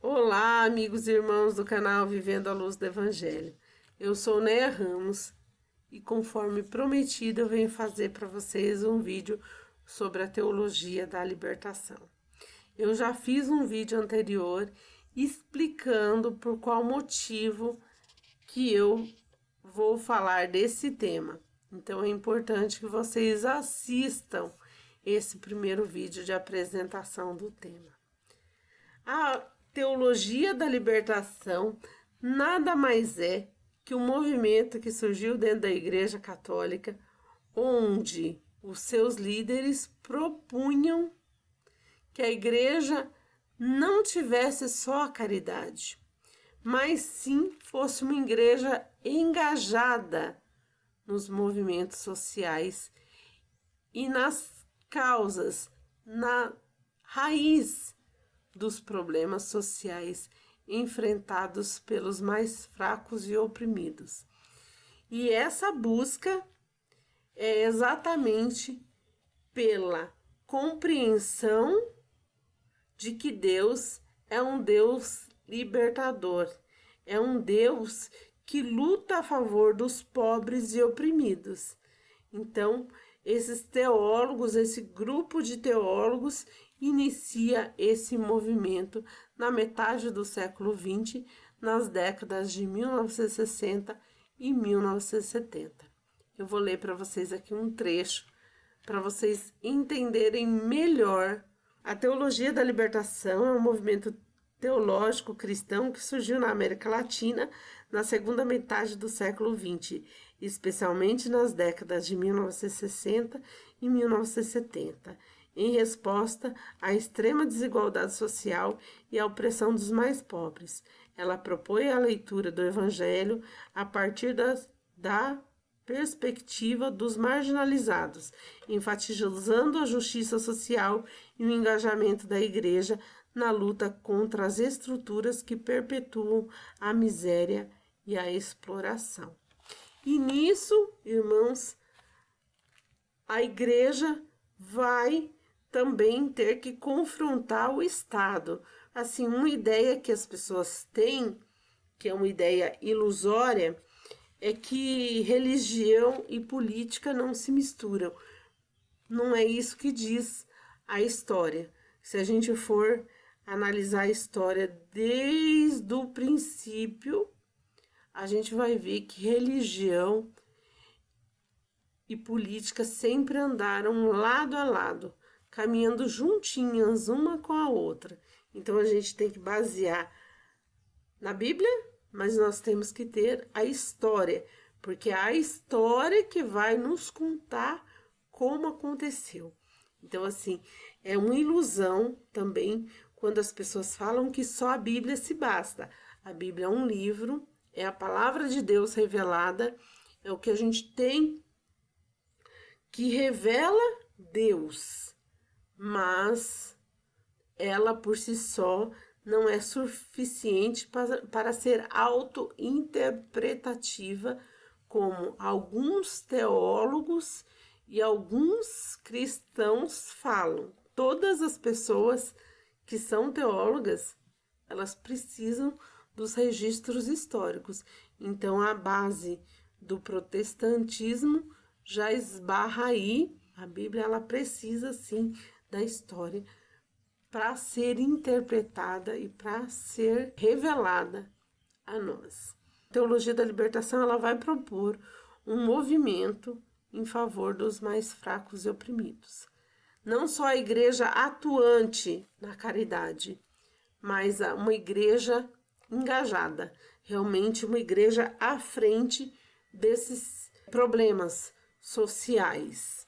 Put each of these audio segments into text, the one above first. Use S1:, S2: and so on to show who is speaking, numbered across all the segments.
S1: Olá, amigos e irmãos do canal Vivendo a Luz do Evangelho. Eu sou Neia Ramos e, conforme prometido, eu venho fazer para vocês um vídeo sobre a teologia da libertação. Eu já fiz um vídeo anterior explicando por qual motivo que eu vou falar desse tema. Então é importante que vocês assistam esse primeiro vídeo de apresentação do tema. A teologia da libertação nada mais é que um movimento que surgiu dentro da Igreja Católica, onde os seus líderes propunham que a Igreja não tivesse só a caridade, mas sim fosse uma igreja engajada nos movimentos sociais e nas causas, na raiz dos problemas sociais enfrentados pelos mais fracos e oprimidos. E essa busca é exatamente pela compreensão de que Deus é um Deus libertador, é um Deus que luta a favor dos pobres e oprimidos. Então, esses teólogos, esse grupo de teólogos, inicia esse movimento na metade do século XX, nas décadas de 1960 e 1970. Eu vou ler para vocês aqui um trecho, para vocês entenderem melhor. A teologia da libertação é um movimento teológico cristão que surgiu na América Latina na segunda metade do século XX, especialmente nas décadas de 1960 e 1970, em resposta à extrema desigualdade social e à opressão dos mais pobres. Ela propõe a leitura do Evangelho a partir da perspectiva dos marginalizados, enfatizando a justiça social e o engajamento da Igreja na luta contra as estruturas que perpetuam a miséria e a exploração. E nisso, irmãos, a Igreja vai também ter que confrontar o Estado. Assim, uma ideia que as pessoas têm, que é uma ideia ilusória, é que religião e política não se misturam. Não é isso que diz a história. Se a gente for analisar a história desde o princípio, a gente vai ver que religião e política sempre andaram lado a lado, caminhando juntinhas uma com a outra. Então a gente tem que basear na Bíblia, mas nós temos que ter a história, porque é a história que vai nos contar como aconteceu. Então, assim, é uma ilusão também quando as pessoas falam que só a Bíblia se basta. A Bíblia é um livro, é a palavra de Deus revelada, é o que a gente tem que revela Deus, mas ela por si só não é suficiente para ser auto-interpretativa, como alguns teólogos e alguns cristãos falam. Todas as pessoas que são teólogas, elas precisam dos registros históricos. Então, a base do protestantismo já esbarra aí. A Bíblia, ela precisa, sim, da história para ser interpretada e para ser revelada a nós. A teologia da libertação, ela vai propor um movimento em favor dos mais fracos e oprimidos. Não só a igreja atuante na caridade, mas uma igreja engajada, realmente uma igreja à frente desses problemas sociais.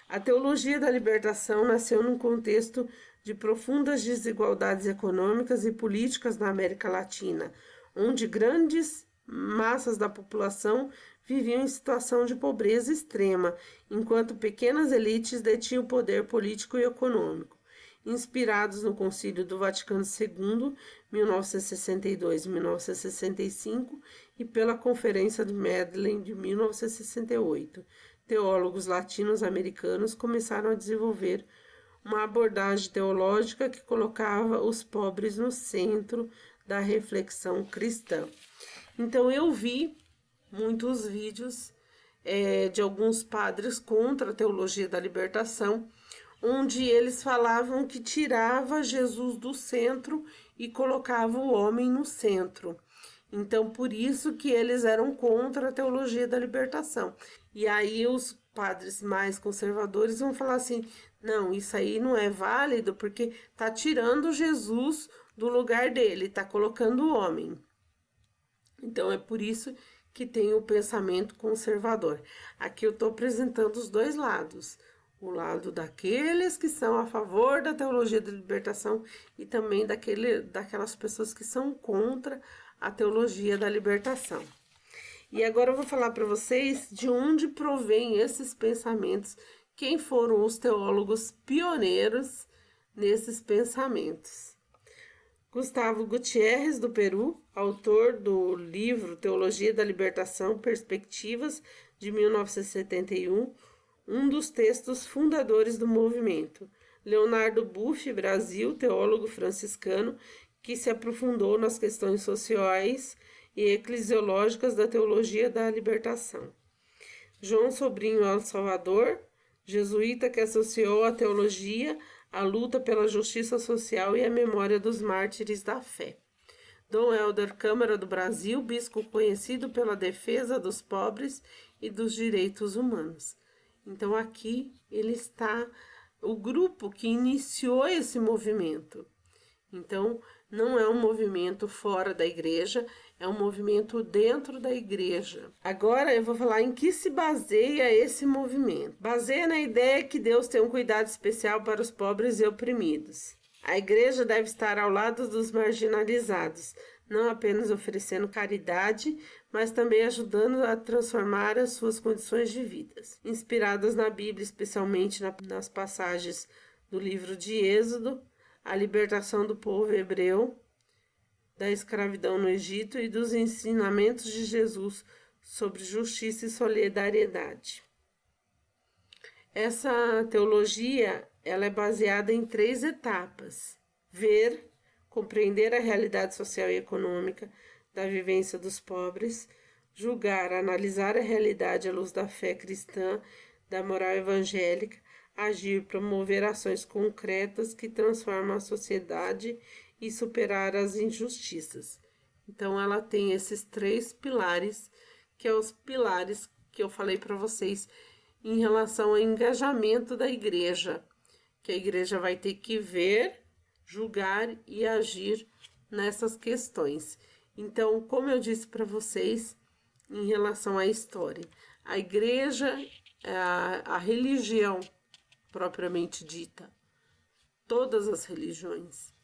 S1: A teologia da libertação nasceu num contexto de profundas desigualdades econômicas e políticas na América Latina, onde grandes massas da população viviam em situação de pobreza extrema, enquanto pequenas elites detinham o poder político e econômico. Inspirados no Concílio do Vaticano II, 1962 e 1965, e pela Conferência de Medellín de 1968, teólogos latinos-americanos começaram a desenvolver uma abordagem teológica que colocava os pobres no centro da reflexão cristã. Então eu vi muitos vídeos de alguns padres contra a teologia da libertação, onde eles falavam que tirava Jesus do centro e colocava o homem no centro. Então, por isso que eles eram contra a teologia da libertação. E aí os padres mais conservadores vão falar assim, não, isso aí não é válido porque está tirando Jesus do lugar dele, está colocando o homem. Então, é por isso que tem o pensamento conservador. Aqui eu estou apresentando os dois lados. O lado daqueles que são a favor da teologia da libertação e também daquelas pessoas que são contra a teologia da libertação. E agora eu vou falar para vocês de onde provém esses pensamentos, quem foram os teólogos pioneiros nesses pensamentos. Gustavo Gutiérrez, do Peru, autor do livro Teologia da Libertação, Perspectivas, de 1971, um dos textos fundadores do movimento. Leonardo Boff, Brasil, teólogo franciscano, que se aprofundou nas questões sociais e eclesiológicas da teologia da libertação. João Sobrinho El Salvador, jesuíta que associou a teologia à luta pela justiça social e à memória dos mártires da fé. Dom Helder Câmara do Brasil, bispo conhecido pela defesa dos pobres e dos direitos humanos. Então aqui ele está o grupo que iniciou esse movimento. Então não é um movimento fora da igreja, é um movimento dentro da igreja. Agora eu vou falar em que se baseia esse movimento. Baseia na ideia que Deus tem um cuidado especial para os pobres e oprimidos. A igreja deve estar ao lado dos marginalizados, não apenas oferecendo caridade, mas também ajudando a transformar as suas condições de vida. Inspiradas na Bíblia, especialmente nas passagens do livro de Êxodo, a libertação do povo hebreu da escravidão no Egito e dos ensinamentos de Jesus sobre justiça e solidariedade. Essa teologia ela é baseada em 3 etapas: ver, compreender a realidade social e econômica da vivência dos pobres, julgar, analisar a realidade à luz da fé cristã, da moral evangélica, agir, promover ações concretas que transformam a sociedade e superar as injustiças. Então, ela tem esses 3 pilares, que são os pilares que eu falei para vocês em relação ao engajamento da igreja, que a igreja vai ter que ver, julgar e agir nessas questões. Então, como eu disse para vocês, em relação à história, a igreja, a religião propriamente dita, todas as religiões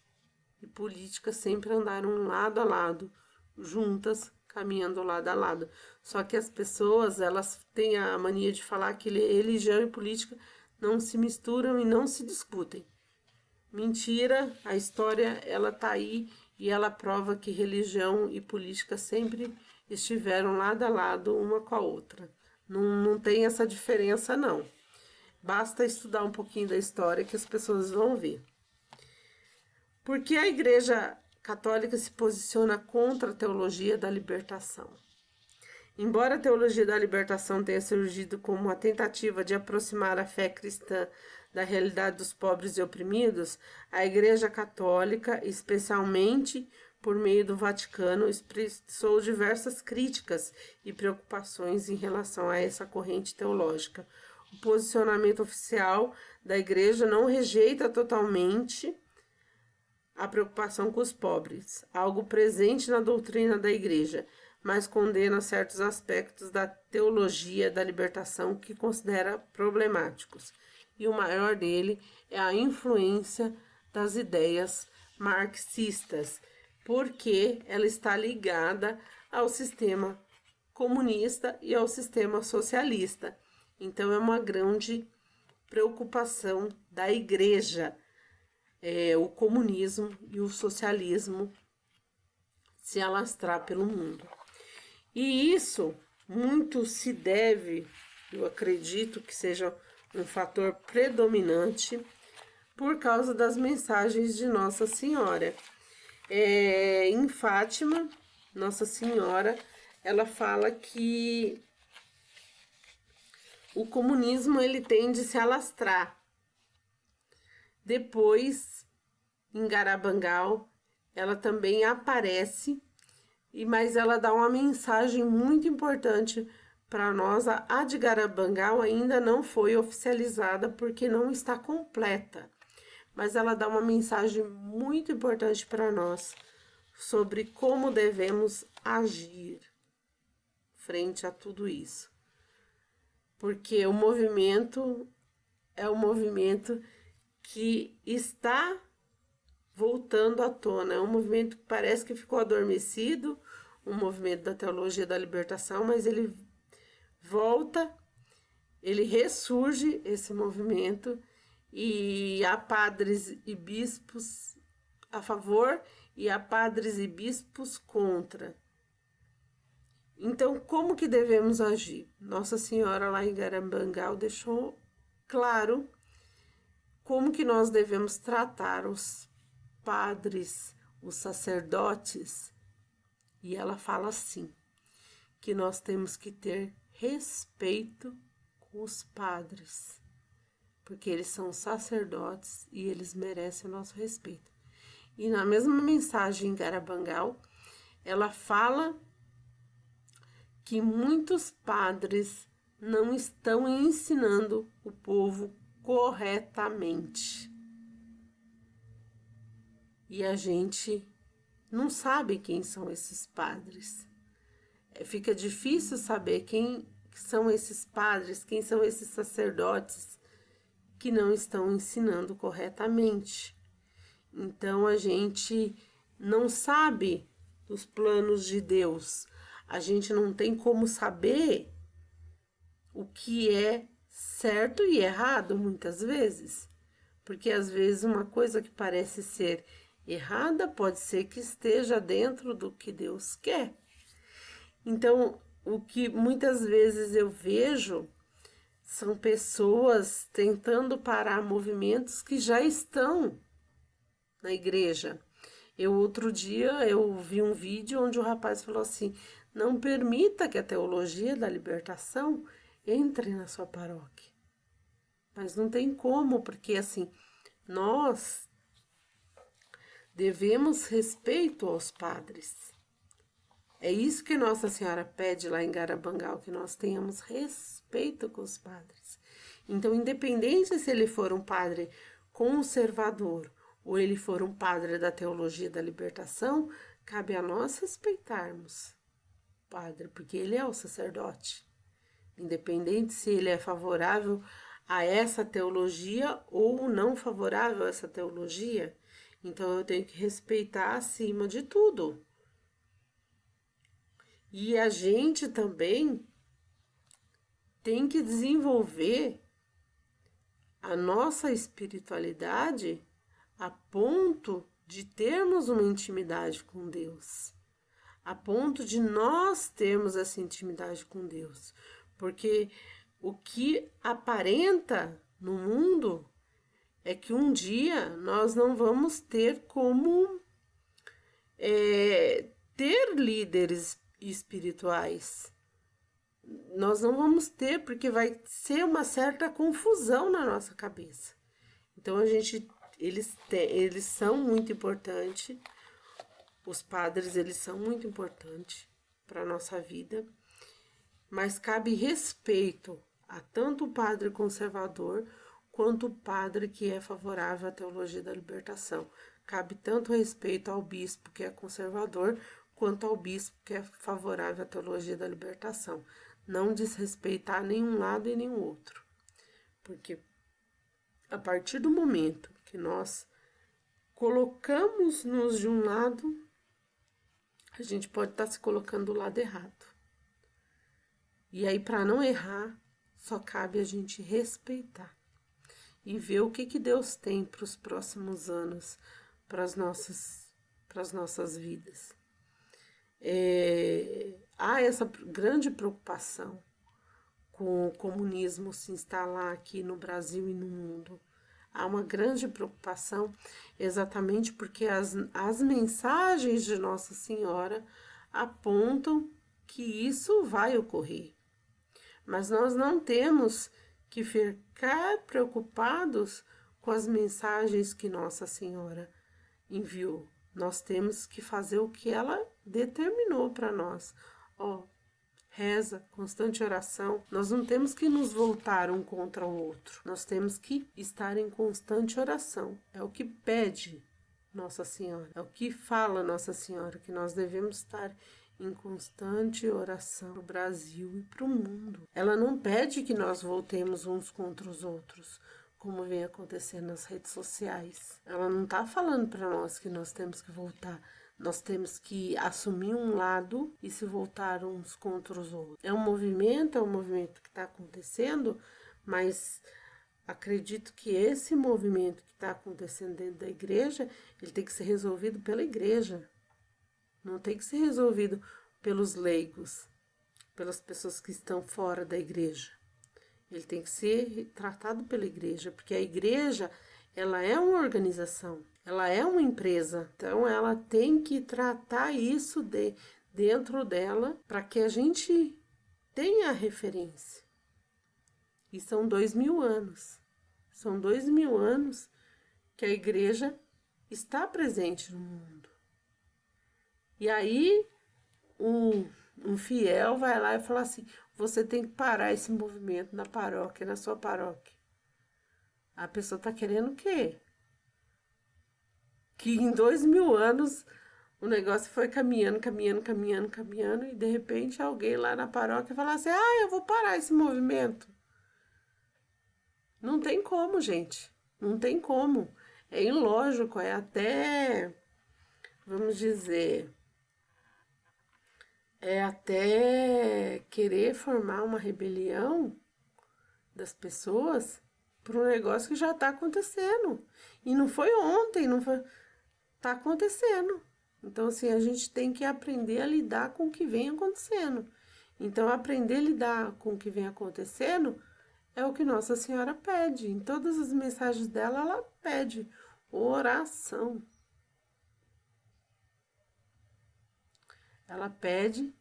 S1: e políticas sempre andaram lado a lado, juntas, caminhando lado a lado. Só que as pessoas, elas têm a mania de falar que religião e política não se misturam e não se discutem. Mentira, a história ela tá aí e ela prova que religião e política sempre estiveram lado a lado uma com a outra. Não tem essa diferença não. Basta estudar um pouquinho da história que as pessoas vão ver. Por que a Igreja Católica se posiciona contra a teologia da libertação? Embora a teologia da libertação tenha surgido como uma tentativa de aproximar a fé cristã da realidade dos pobres e oprimidos, a Igreja Católica, especialmente por meio do Vaticano, expressou diversas críticas e preocupações em relação a essa corrente teológica. O posicionamento oficial da Igreja não rejeita totalmente a preocupação com os pobres, algo presente na doutrina da Igreja, mas condena certos aspectos da teologia da libertação que considera problemáticos. E o maior dele é a influência das ideias marxistas, porque ela está ligada ao sistema comunista e ao sistema socialista. Então, é uma grande preocupação da igreja, o comunismo e o socialismo se alastrar pelo mundo. E isso muito se deve, eu acredito que seja um fator predominante, por causa das mensagens de Nossa Senhora. Em Fátima, Nossa Senhora, ela fala que o comunismo ele tende a se alastrar. Depois, em Garabangal, ela também aparece, mas ela dá uma mensagem muito importante para nós. A de Garabangal ainda não foi oficializada porque não está completa, mas ela dá uma mensagem muito importante para nós sobre como devemos agir frente a tudo isso. Porque o movimento é um movimento que está voltando à tona. É um movimento que parece que ficou adormecido, um movimento da teologia da libertação, mas ele volta, ele ressurge, esse movimento, e há padres e bispos a favor e há padres e bispos contra. Então, como que devemos agir? Nossa Senhora lá em Garabangal deixou claro como que nós devemos tratar os padres, os sacerdotes. E ela fala assim, que nós temos que ter respeito com os padres, porque eles são sacerdotes e eles merecem o nosso respeito. E na mesma mensagem em Garabangal, ela fala que muitos padres não estão ensinando o povo corretamente. E a gente não sabe quem são esses padres. Fica difícil saber quem são esses padres, quem são esses sacerdotes que não estão ensinando corretamente. Então a gente não sabe dos planos de Deus. A gente não tem como saber o que é certo e errado muitas vezes. Porque às vezes uma coisa que parece ser errada pode ser que esteja dentro do que Deus quer. Então, o que muitas vezes eu vejo são pessoas tentando parar movimentos que já estão na igreja. Outro dia eu vi um vídeo onde o rapaz falou assim: não permita que a teologia da libertação entre na sua paróquia. Mas não tem como, porque assim, nós devemos respeito aos padres. É isso que Nossa Senhora pede lá em Garabangal, que nós tenhamos respeito com os padres. Então, independente se ele for um padre conservador ou ele for um padre da teologia da libertação, cabe a nós respeitarmos o padre, porque ele é o sacerdote. Independente se ele é favorável a essa teologia ou não favorável a essa teologia, então eu tenho que respeitar acima de tudo. E a gente também tem que desenvolver a nossa espiritualidade a ponto de termos uma intimidade com Deus, a ponto de nós termos essa intimidade com Deus, porque o que aparenta no mundo é que um dia nós não vamos ter como ter líderes espirituais. Nós não vamos ter, porque vai ser uma certa confusão na nossa cabeça. Então eles são muito importantes. Os padres, eles são muito importantes para a nossa vida, mas cabe respeito a tanto o padre conservador quanto o padre que é favorável à teologia da libertação. Cabe tanto respeito ao bispo que é conservador quanto ao bispo que é favorável à teologia da libertação. Não desrespeitar nenhum lado e nenhum outro. Porque a partir do momento que nós colocamos-nos de um lado, a gente pode estar se colocando do lado errado. E aí, para não errar, só cabe a gente respeitar e ver o que Deus tem para os próximos anos, para as nossas vidas. Há essa grande preocupação com o comunismo se instalar aqui no Brasil e no mundo. há uma grande preocupação, exatamente porque as mensagens de Nossa Senhora apontam que isso vai ocorrer. Mas nós não temos que ficar preocupados com as mensagens que Nossa Senhora enviou. Nós temos que fazer o que ela determinou para nós. Reza, constante oração. Nós não temos que nos voltar um contra o outro. Nós temos que estar em constante oração. É o que pede Nossa Senhora. É o que fala Nossa Senhora, que nós devemos estar em constante oração para o Brasil e para o mundo. Ela não pede que nós voltemos uns contra os outros, como vem acontecendo nas redes sociais. Ela não está falando para nós que nós temos que voltar. Nós temos que assumir um lado e se voltar uns contra os outros. É um movimento que está acontecendo, mas acredito que esse movimento que está acontecendo dentro da igreja, ele tem que ser resolvido pela igreja. Não tem que ser resolvido pelos leigos, pelas pessoas que estão fora da igreja. Ele tem que ser tratado pela igreja, porque a igreja, ela é uma organização, ela é uma empresa. Então, ela tem que tratar isso dentro dela para que a gente tenha a referência. E são 2000 anos. São 2000 anos que a igreja está presente no mundo. E aí, um fiel vai lá e fala assim, você tem que parar esse movimento na paróquia, na sua paróquia. A pessoa está querendo o quê? Que em 2000 anos o negócio foi caminhando, e de repente alguém lá na paróquia fala assim, eu vou parar esse movimento. Não tem como, gente. Não tem como. É ilógico, é até, vamos dizer, é até querer formar uma rebelião das pessoas por um negócio que já está acontecendo. E não foi ontem, não foi... Está acontecendo. Então, assim, a gente tem que aprender a lidar com o que vem acontecendo. Então, aprender a lidar com o que vem acontecendo é o que Nossa Senhora pede. Em todas as mensagens dela, ela pede oração. Ela pede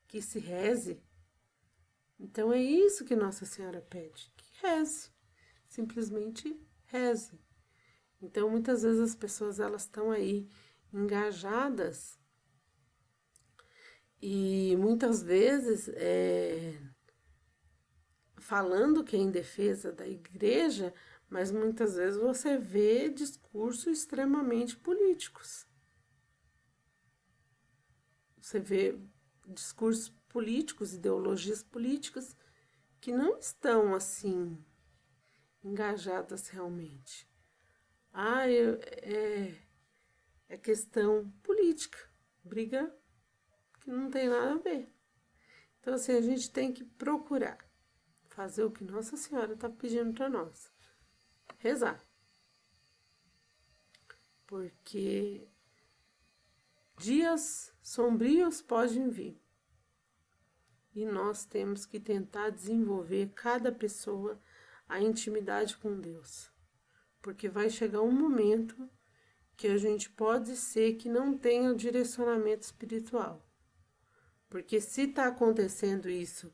S1: que se reze. Então, é isso que Nossa Senhora pede, que reze. Simplesmente reze. Então, muitas vezes as pessoas elas estão aí engajadas e muitas vezes falando que é em defesa da igreja, mas muitas vezes você vê discursos extremamente políticos. Você vê discursos políticos, ideologias políticas que não estão assim engajadas realmente. É questão política, briga que não tem nada a ver. Então, assim, a gente tem que procurar fazer o que Nossa Senhora está pedindo para nós. Rezar. Porque dias sombrios podem vir. E nós temos que tentar desenvolver cada pessoa a intimidade com Deus. Porque vai chegar um momento que a gente pode ser que não tenha o direcionamento espiritual. Porque se está acontecendo isso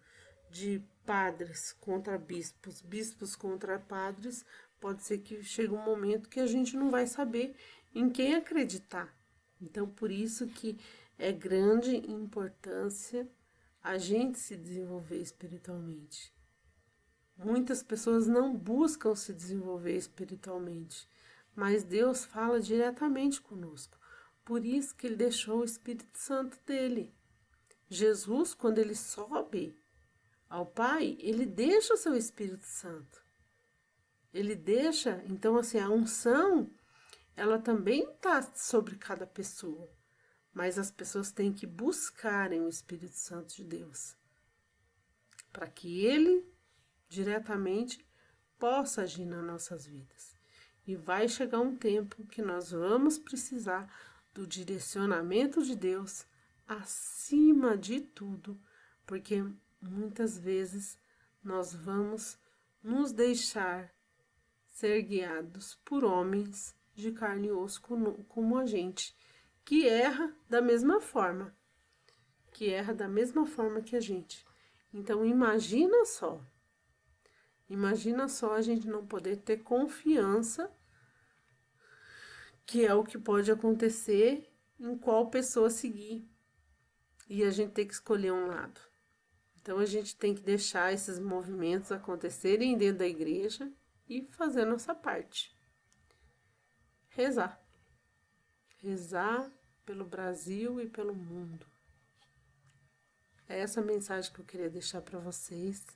S1: de padres contra bispos, bispos contra padres, pode ser que chegue um momento que a gente não vai saber em quem acreditar. Então, por isso que é grande importância a gente se desenvolver espiritualmente. Muitas pessoas não buscam se desenvolver espiritualmente, mas Deus fala diretamente conosco. Por isso que Ele deixou o Espírito Santo dele. Jesus, quando Ele sobe ao Pai, Ele deixa o seu Espírito Santo. Ele deixa, então assim, a unção, ela também está sobre cada pessoa. Mas as pessoas têm que buscarem o Espírito Santo de Deus, para que Ele diretamente possa agir nas nossas vidas. E vai chegar um tempo que nós vamos precisar do direcionamento de Deus acima de tudo, porque muitas vezes nós vamos nos deixar ser guiados por homens de carne e osso como a gente, que erra da mesma forma, que a gente. Então, imagina só a gente não poder ter confiança que é o que pode acontecer em qual pessoa seguir. E a gente tem que escolher um lado. Então, a gente tem que deixar esses movimentos acontecerem dentro da igreja e fazer a nossa parte. Rezar. Rezar pelo Brasil e pelo mundo. É essa a mensagem que eu queria deixar para vocês.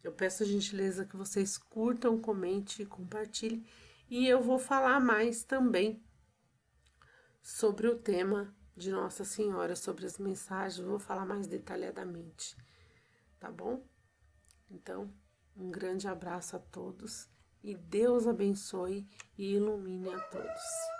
S1: Eu peço a gentileza que vocês curtam, comentem e compartilhem. E eu vou falar mais também sobre o tema de Nossa Senhora, sobre as mensagens. Eu vou falar mais detalhadamente, tá bom? Então, um grande abraço a todos e Deus abençoe e ilumine a todos.